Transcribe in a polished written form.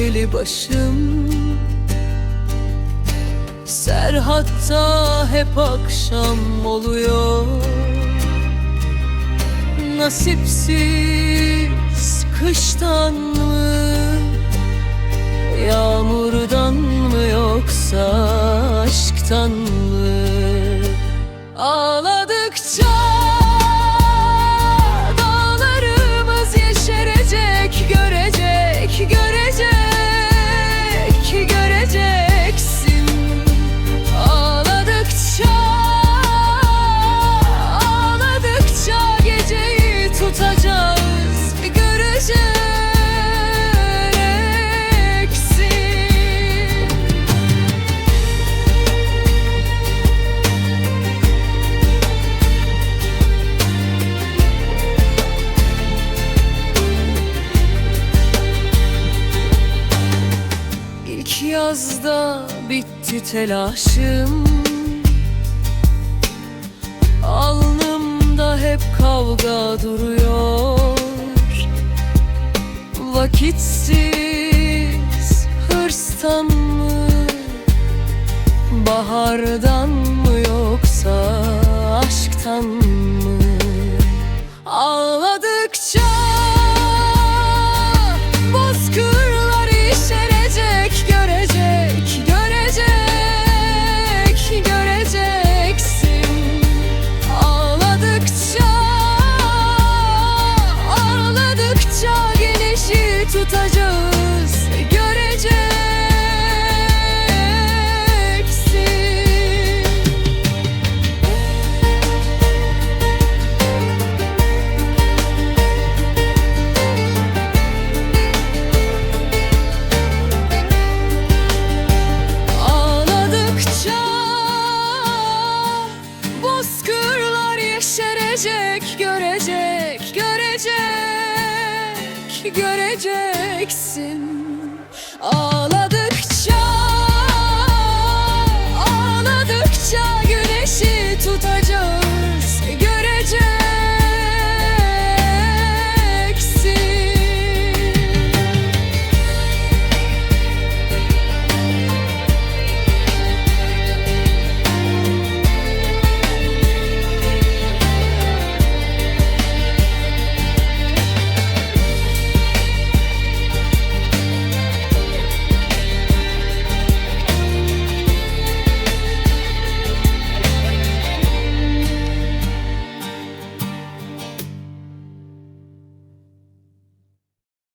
öfkeli başım. Serhatta hep akşam oluyor. Nasipsiz kıştan mı, yağmurdan mı, yoksa aşktan mı? Ağladıkça dağlarımız yeşerecek, görecek, görecek, göreceksin. Ağladıkça, ağladıkça geceyi tutacağız, göreceksin. İlk yazda bitti telaşım, alnımda hep kavga duruyor. Vakitsiz hırstan mı, bahardan mı, yoksa aşktan mı? Ağladıkça bozkırlar yeşerecek, görecek, görecek, göreceksin. Ağladıkça, ağladıkça güneşi tutacağız, göreceksin. Ağladıkça bozkırlar yeşerecek, görecek, görecek, göreceksin.